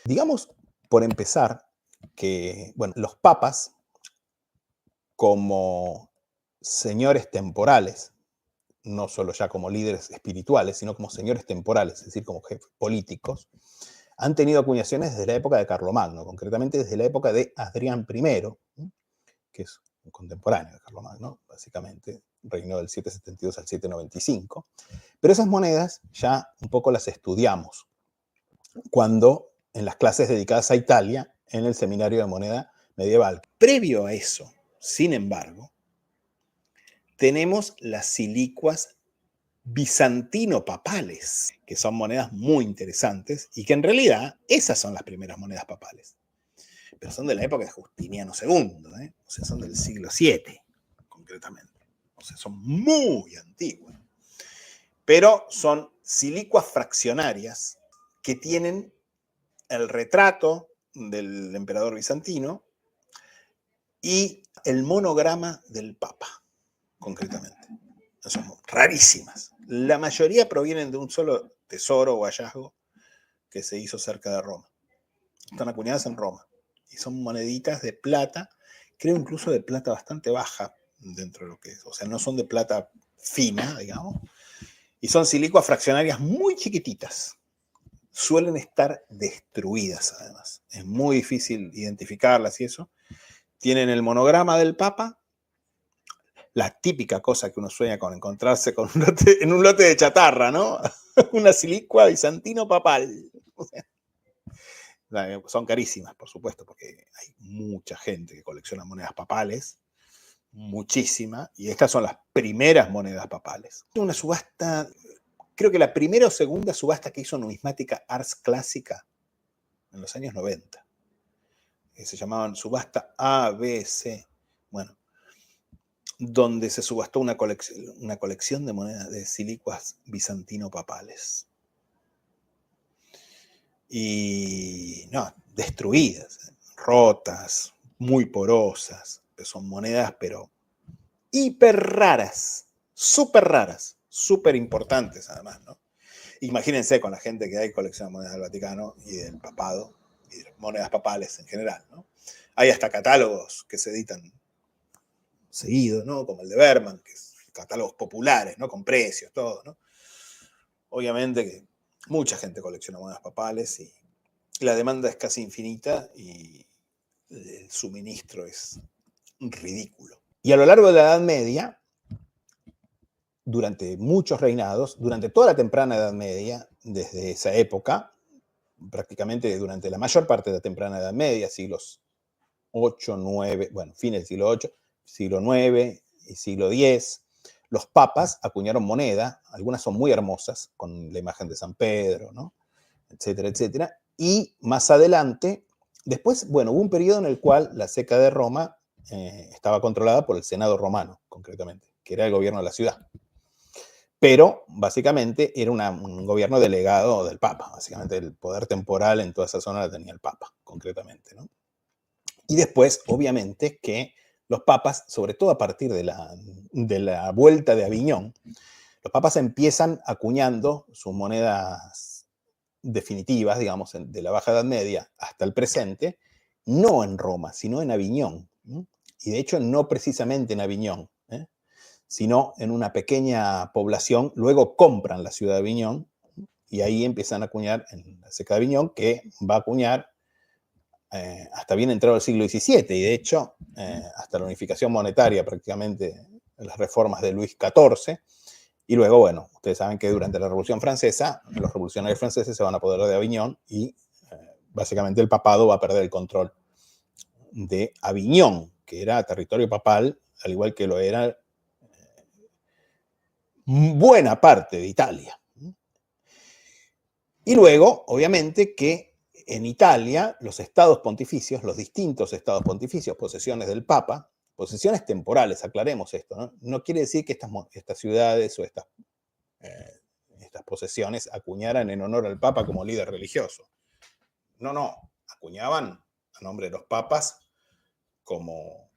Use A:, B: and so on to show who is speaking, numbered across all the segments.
A: Digamos, por empezar, que bueno, los papas, como señores temporales, no solo ya como líderes espirituales, sino como señores temporales, es decir, como jefes políticos, han tenido acuñaciones desde la época de Carlomagno, concretamente desde la época de Adrián I, que es un contemporáneo de Carlomagno, básicamente, reinó del 772 al 795. Pero esas monedas ya un poco las estudiamos cuando en las clases dedicadas a Italia, en el seminario de moneda medieval. Previo a eso, sin embargo, tenemos las silicuas bizantino-papales, que son monedas muy interesantes y que en realidad esas son las primeras monedas papales. Pero son de la época de Justiniano II, o sea, son del siglo VII, concretamente. O sea, son muy antiguas. Pero son silicuas fraccionarias que tienen el retrato del emperador bizantino y el monograma del Papa, concretamente. Son rarísimas. La mayoría provienen de un solo tesoro o hallazgo que se hizo cerca de Roma. Están acuñadas en Roma. Y son moneditas de plata, creo incluso de plata bastante baja dentro de lo que es. O sea, no son de plata fina, digamos. Y son silicuas fraccionarias muy chiquititas. Suelen estar destruidas, además. Es muy difícil identificarlas y eso. Tienen el monograma del Papa, la típica cosa que uno sueña con encontrarse con en un lote de chatarra, ¿no? Una silicua bizantino-papal. O sea, son carísimas, por supuesto, porque hay mucha gente que colecciona monedas papales, muchísima, y estas son las primeras monedas papales. Una subasta, creo que la primera o segunda subasta que hizo Numismática Ars Clásica en los años 90, que se llamaban subasta ABC, bueno, donde se subastó una colección de monedas de silicuas bizantino-papales. Y no, destruidas, rotas, muy porosas, son monedas, pero hiper raras, súper importantes además, ¿no? Imagínense con la gente que hay colección de monedas del Vaticano y del papado, y de monedas papales en general, ¿no? Hay hasta catálogos que se editan seguido, ¿no? Como el de Berman, que es catálogos populares, ¿no? Con precios, todo, ¿no? Obviamente que mucha gente colecciona monedas papales y la demanda es casi infinita y el suministro es ridículo. Y a lo largo de la Edad Media, durante muchos reinados, durante toda la temprana Edad Media, desde esa época, prácticamente durante la mayor parte de la temprana Edad Media, siglos 8, 9, bueno, fines del siglo 8, siglo 9 y siglo 10, los papas acuñaron moneda, algunas son muy hermosas, con la imagen de San Pedro, ¿no? Etcétera, etcétera. Y más adelante, después, bueno, hubo un periodo en el cual la Ceca de Roma estaba controlada por el Senado romano, concretamente, que era el gobierno de la ciudad. Pero básicamente era un gobierno delegado del Papa. Básicamente el poder temporal en toda esa zona la tenía el Papa, concretamente, ¿no? Y después, obviamente, que los papas, sobre todo a partir de la vuelta de Aviñón, los papas empiezan acuñando sus monedas definitivas, digamos, de la Baja Edad Media hasta el presente, no en Roma, sino en Aviñón. Y de hecho, no precisamente en Aviñón, sino en una pequeña población. Luego compran la ciudad de Aviñón y ahí empiezan a acuñar en la Ceca de Aviñón, que va a acuñar hasta bien entrado el siglo XVII, y de hecho, hasta la unificación monetaria, prácticamente las reformas de Luis XIV. Y luego, bueno, ustedes saben que durante la Revolución Francesa, los revolucionarios franceses se van a apoderar de Aviñón y básicamente el papado va a perder el control de Aviñón, que era territorio papal, al igual que lo era buena parte de Italia. Y luego, obviamente, que en Italia los estados pontificios, los distintos estados pontificios, posesiones del Papa, posesiones temporales, aclaremos esto, ¿no? No quiere decir que estas ciudades o estas posesiones acuñaran en honor al Papa como líder religioso. No, acuñaban a nombre de los papas como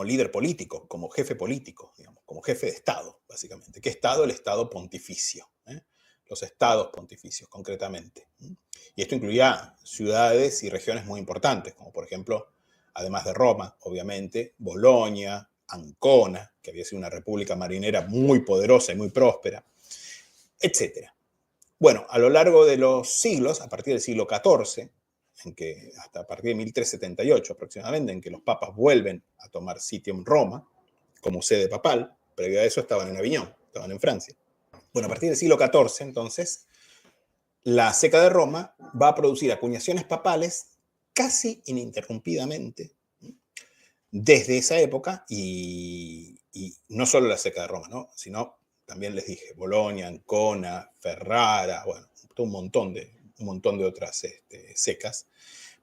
A: líder político, como jefe político, digamos, como jefe de Estado, básicamente. ¿Qué Estado? El Estado pontificio. los estados pontificios, concretamente. Y esto incluía ciudades y regiones muy importantes, como por ejemplo, además de Roma, obviamente, Bolonia, Ancona, que había sido una república marinera muy poderosa y muy próspera, etc. Bueno, a lo largo de los siglos, a partir del siglo XIV, hasta a partir de 1378 aproximadamente, en que los papas vuelven a tomar sitio en Roma como sede papal, previo a eso estaban en Aviñón, estaban en Francia. Bueno, a partir del siglo XIV, entonces, la Seca de Roma va a producir acuñaciones papales casi ininterrumpidamente desde esa época, y no solo la Seca de Roma, ¿no? Sino también les dije, Bolonia, Ancona, Ferrara, bueno, un montón de otras secas.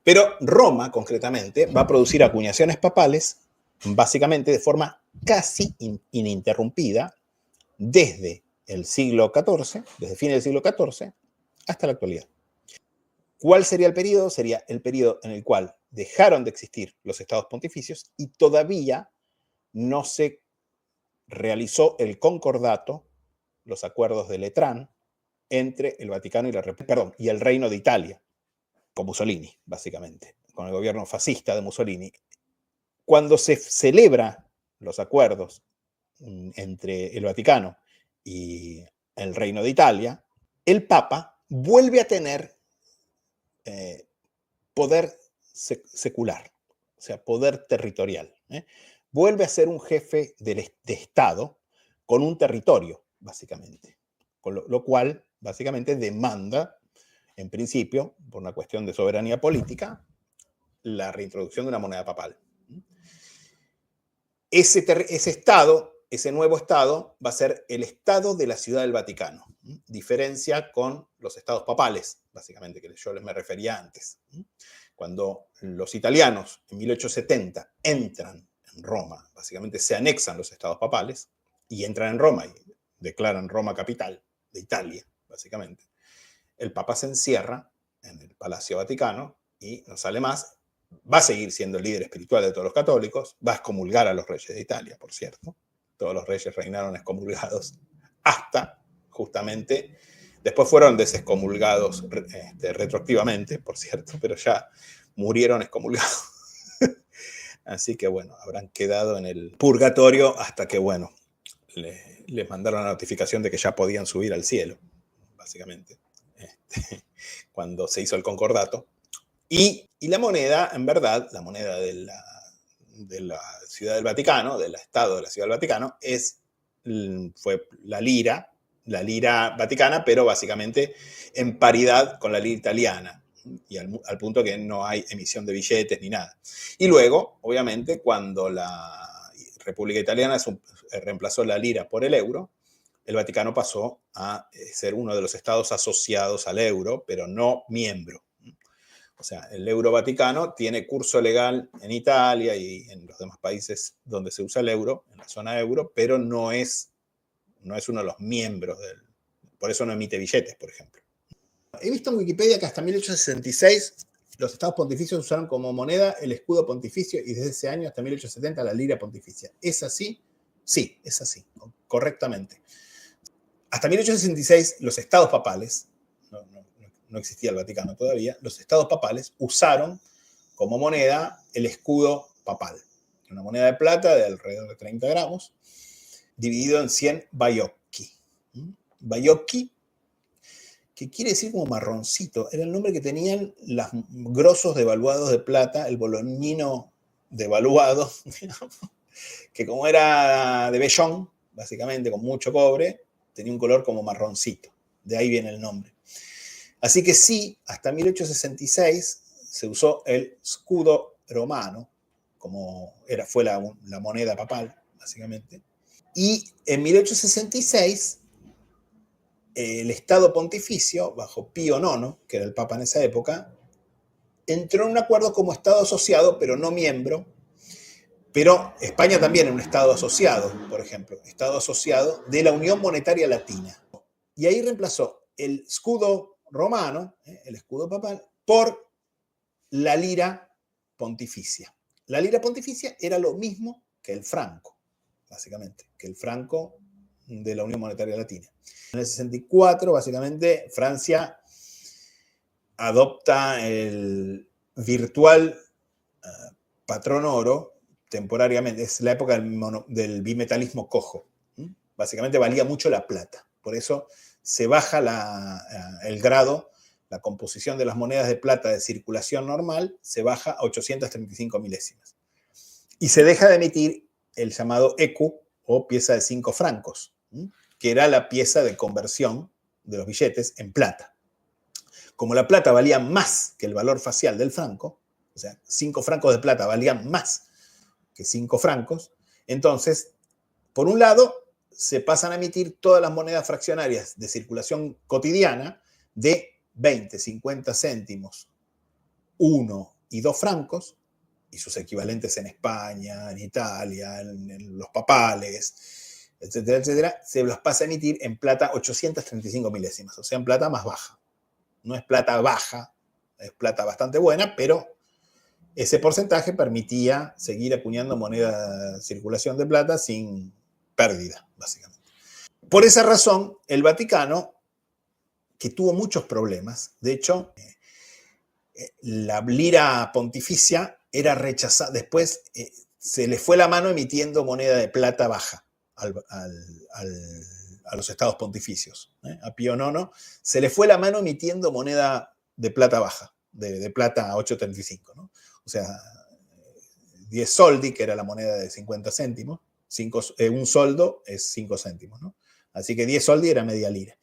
A: Pero Roma, concretamente, va a producir acuñaciones papales básicamente de forma casi ininterrumpida desde el siglo XIV, desde fines del siglo XIV, hasta la actualidad. ¿Cuál sería el periodo? Sería el periodo en el cual dejaron de existir los estados pontificios y todavía no se realizó el concordato, los acuerdos de Letrán, entre el Vaticano y el Reino de Italia, con Mussolini, básicamente, con el gobierno fascista de Mussolini. Cuando se celebra los acuerdos entre el Vaticano y el Reino de Italia, el Papa vuelve a tener poder secular, o sea, poder territorial. Vuelve a ser un jefe de Estado con un territorio, básicamente. Con lo cual, básicamente, demanda, en principio, por una cuestión de soberanía política, la reintroducción de una moneda papal. Ese Estado, ese nuevo Estado, va a ser el Estado de la Ciudad del Vaticano. Diferencia con los estados papales, básicamente, que yo les me refería antes. Cuando los italianos, en 1870, entran en Roma, básicamente se anexan los estados papales y entran en Roma y declaran Roma capital de Italia, básicamente. El Papa se encierra en el Palacio Vaticano y no sale más. Va a seguir siendo el líder espiritual de todos los católicos, va a excomulgar a los reyes de Italia, por cierto. Todos los reyes reinaron excomulgados hasta, justamente, después fueron desexcomulgados retroactivamente, por cierto, pero ya murieron excomulgados. Así que, bueno, habrán quedado en el purgatorio hasta que, bueno, les mandaron la notificación de que ya podían subir al cielo, básicamente, cuando se hizo el concordato. Y la moneda, en verdad, la moneda de la Ciudad del Vaticano, del Estado de la Ciudad del Vaticano, fue la lira vaticana, pero básicamente en paridad con la lira italiana, y al punto que no hay emisión de billetes ni nada. Y luego, obviamente, cuando la República Italiana reemplazó la lira por el euro, el Vaticano pasó a ser uno de los estados asociados al euro, pero no miembro. O sea, el euro vaticano tiene curso legal en Italia y en los demás países donde se usa el euro, en la zona euro, pero no es uno de los miembros por eso no emite billetes, por ejemplo. He visto en Wikipedia que hasta 1866 los estados pontificios usaron como moneda el escudo pontificio y desde ese año hasta 1870 la lira pontificia. ¿Es así? Sí, es así, correctamente. Hasta 1866 los estados papales, no existía el Vaticano todavía, los estados papales usaron como moneda el escudo papal, una moneda de plata de alrededor de 30 gramos, dividido en 100 baiocchi. Baiocchi, que quiere decir como marroncito, era el nombre que tenían los grosos devaluados de plata, el bolognino devaluado, digamos, que como era de vellón, básicamente con mucho cobre, tenía un color como marroncito. De ahí viene el nombre. Así que sí, hasta 1866 se usó el scudo romano, como fue la moneda papal, básicamente. Y en 1866, el Estado Pontificio, bajo Pío IX, que era el Papa en esa época, entró en un acuerdo como Estado asociado, pero no miembro. Pero España también es un Estado asociado, por ejemplo, Estado asociado de la Unión Monetaria Latina. Y ahí reemplazó el escudo romano, el escudo papal, por la lira pontificia. La lira pontificia era lo mismo que el franco, básicamente, que el franco de la Unión Monetaria Latina. En el 64, básicamente, Francia adopta el virtual patrón oro temporariamente. Es la época del bimetalismo cojo. Básicamente valía mucho la plata. Por eso se baja el grado, la composición de las monedas de plata de circulación normal, se baja a 835 milésimas. Y se deja de emitir el llamado ECU, o pieza de 5 francos, que era la pieza de conversión de los billetes en plata. Como la plata valía más que el valor facial del franco, o sea, 5 francos de plata valían más que 5 francos, entonces, por un lado, se pasan a emitir todas las monedas fraccionarias de circulación cotidiana de 20, 50 céntimos, 1 y 2 francos, y sus equivalentes en España, en Italia, en los papales, etcétera, etcétera, se los pasa a emitir en plata 835 milésimas, o sea, en plata más baja. No es plata baja, es plata bastante buena, pero ese porcentaje permitía seguir acuñando moneda de circulación de plata sin pérdida, básicamente. Por esa razón, el Vaticano, que tuvo muchos problemas, de hecho, la lira pontificia era rechazada, después se le fue la mano emitiendo moneda de plata baja a los estados pontificios. A Pío IX se le fue la mano emitiendo moneda de plata baja, de plata a 8,35, ¿no? O sea, 10 soldi, que era la moneda de 50 céntimos, un soldo es 5 céntimos, ¿no? Así que 10 soldi era media lira.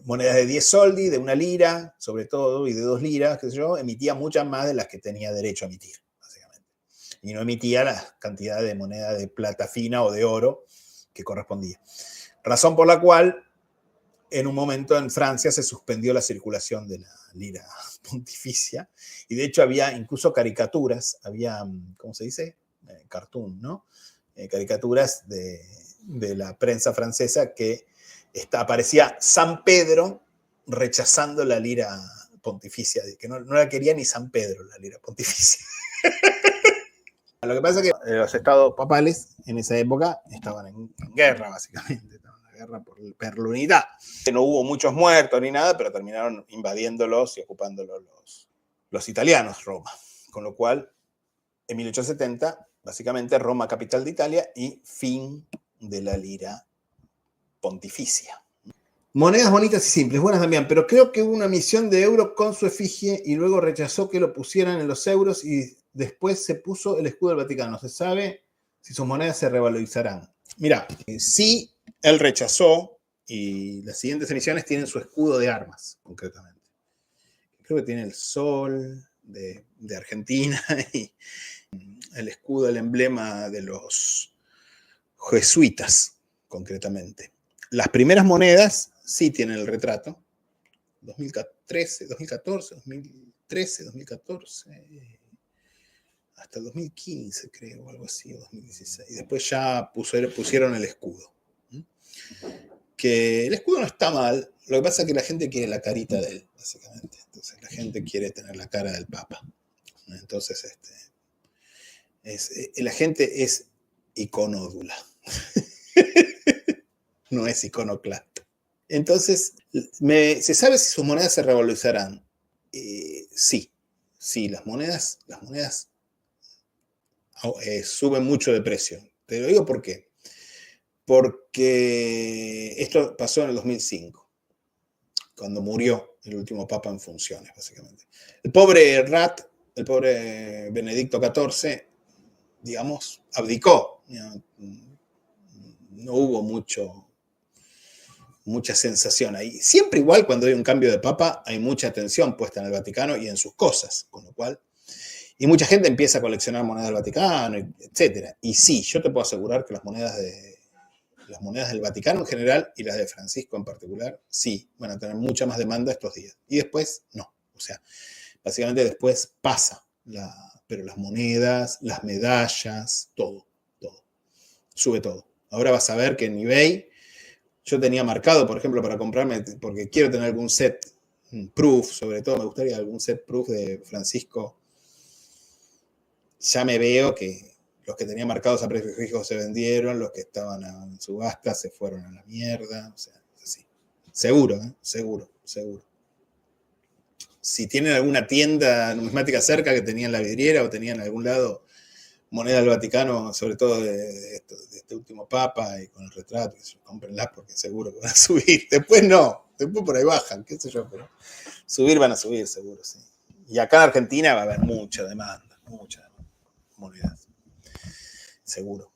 A: Monedas de 10 soldi, de 1 lira, sobre todo, y de 2 liras, qué sé yo, emitía muchas más de las que tenía derecho a emitir, básicamente. Y no emitía la cantidad de moneda de plata fina o de oro que correspondía. Razón por la cual, en un momento en Francia se suspendió la circulación de la lira pontificia, y de hecho había incluso caricaturas, había, ¿cómo se dice? Cartoon, ¿no? Caricaturas de la prensa francesa que aparecía San Pedro rechazando la lira pontificia, que no la quería ni San Pedro, la lira pontificia. Lo que pasa es que los estados papales en esa época estaban en guerra, básicamente, estaban en guerra por la unidad. No hubo muchos muertos ni nada, pero terminaron invadiéndolos y ocupándolos los italianos, Roma. Con lo cual, en 1870, básicamente Roma capital de Italia y fin de la lira pontificia. Monedas bonitas y simples, buenas también, pero creo que hubo una emisión de euro con su efigie y luego rechazó que lo pusieran en los euros y después se puso el escudo del Vaticano. ¿Se sabe si sus monedas se revalorizarán? Mira, sí, él rechazó y las siguientes emisiones tienen su escudo de armas, concretamente. Creo que tiene el sol de Argentina y el escudo, el emblema de los jesuitas, concretamente. Las primeras monedas sí tienen el retrato. 2013, 2014, 2013, 2014, hasta 2015 creo, o algo así, o 2016. Y después ya pusieron el escudo. Que el escudo no está mal, lo que pasa es que la gente quiere la carita de él, básicamente. Entonces la gente quiere tener la cara del Papa. Entonces, la gente es iconódula. No es iconoclasta. Entonces, ¿se sabe si sus monedas se revalorizarán? Sí, las monedas suben mucho de precio. Te lo digo por qué. Porque esto pasó en el 2005, cuando murió el último papa en funciones, básicamente. El pobre Benedicto XIV, digamos, abdicó. No hubo mucha sensación ahí. Siempre igual cuando hay un cambio de papa hay mucha atención puesta en el Vaticano y en sus cosas, con lo cual, y mucha gente empieza a coleccionar monedas del Vaticano, etc. Y sí, yo te puedo asegurar que las monedas del Vaticano en general y las de Francisco en particular, sí, van a tener mucha más demanda estos días. Y después, no. O sea, básicamente después pasa, pero las monedas, las medallas, todo. Sube todo. Ahora vas a ver que en eBay, yo tenía marcado, por ejemplo, para comprarme, porque quiero tener algún set proof, sobre todo me gustaría algún set proof de Francisco. Ya me veo que Los que tenían marcados a precio fijo se vendieron, los que estaban en subasta se fueron a la mierda. O sea, así. Seguro, seguro. Si tienen alguna tienda numismática cerca que tenían la vidriera o tenían en algún lado moneda del Vaticano, sobre todo de este último Papa y con el retrato, cómprenlas porque seguro que van a subir. Después no, después por ahí bajan, qué sé yo, pero subir van a subir seguro, sí. Y acá en Argentina va a haber mucha demanda, monedas, seguro.